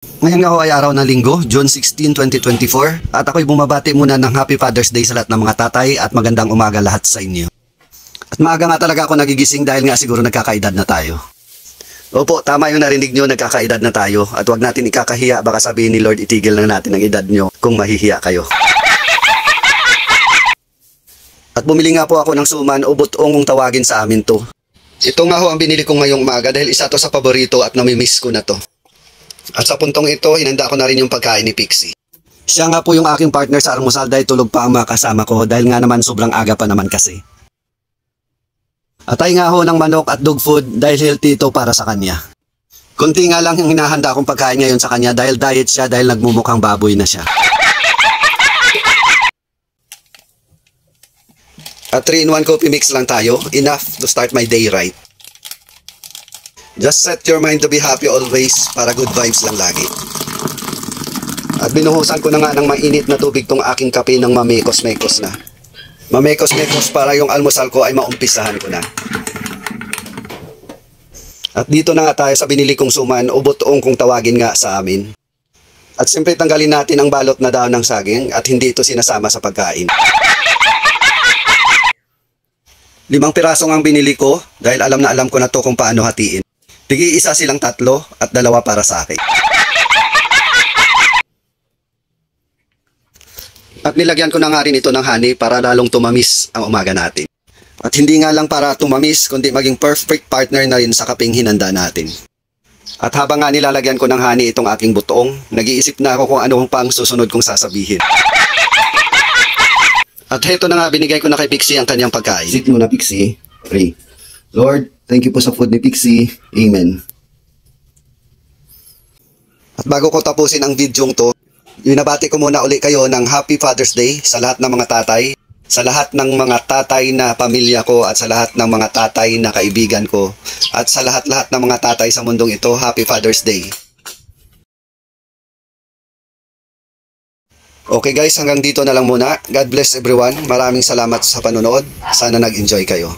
Ngayon nga ho ay araw ng Linggo, June 16, 2024 at ako'y bumabati muna ng Happy Father's Day sa lahat ng mga tatay at magandang umaga lahat sa inyo. At maaga nga talaga ako nagigising dahil nga siguro nagkakaedad na tayo. Opo, tama yung narinig nyo, nagkakaedad na tayo at wag natin ikakahiya, baka sabihin ni Lord itigil na natin ang edad nyo kung mahihiya kayo. At bumili nga po ako ng suman o butong kung tawagin sa amin to. Ito nga ho ang binili ko ngayong umaga dahil isa to sa paborito at namimiss ko na to. At sa puntong ito, hinanda ko na rin yung pagkain ni Pixie. Siya nga po yung aking partner sa almusal dahil tulog pa ang mga kasama ko dahil nga naman sobrang aga pa naman kasi. At ay nga ho ng manok at dog food dahil healthy ito para sa kanya. Kunti nga lang yung hinahanda kong pagkain ngayon sa kanya dahil diet siya dahil nagmumukhang baboy na siya. At 3-in-1 coffee mix lang tayo, enough to start my day right. Just set your mind to be happy always para good vibes lang lagi. At binuhusan ko na nga ng mainit na tubig tong aking kape ng mamekos-mekos na. Mamekos-mekos para yung almusal ko ay maumpisahan ko na. At dito na nga tayo sa binili kong suman o butong kung tawagin nga sa amin. At siyempre tanggalin natin ang balot na dahon ng saging at hindi ito sinasama sa pagkain. 5 pirasong ang binili ko dahil alam na alam ko na to kung paano hatiin. Tig-iisa silang 3 at 2 para sa akin. At nilagyan ko na nga rin ito ng honey para lalong tumamis ang umaga natin. At hindi nga lang para tumamis kundi maging perfect partner na rin sa kaping hinanda natin. At habang nga nilalagyan ko ng honey itong aking butong, nag-iisip na ako kung ano pa ang susunod kong sasabihin. At heto na nga, binigay ko na kay Pixie ang kanyang pagkain. Sit muna Pixie. Pray. Lord, thank you po sa food ni Pixie. Amen. At bago ko tapusin ang videong to, binabati ko muna uli kayo ng Happy Father's Day sa lahat ng mga tatay, sa lahat ng mga tatay na pamilya ko at sa lahat ng mga tatay na kaibigan ko at sa lahat-lahat ng mga tatay sa mundong ito, Happy Father's Day. Okay guys, hanggang dito na lang muna. God bless everyone. Maraming salamat sa panonood. Sana nag-enjoy kayo.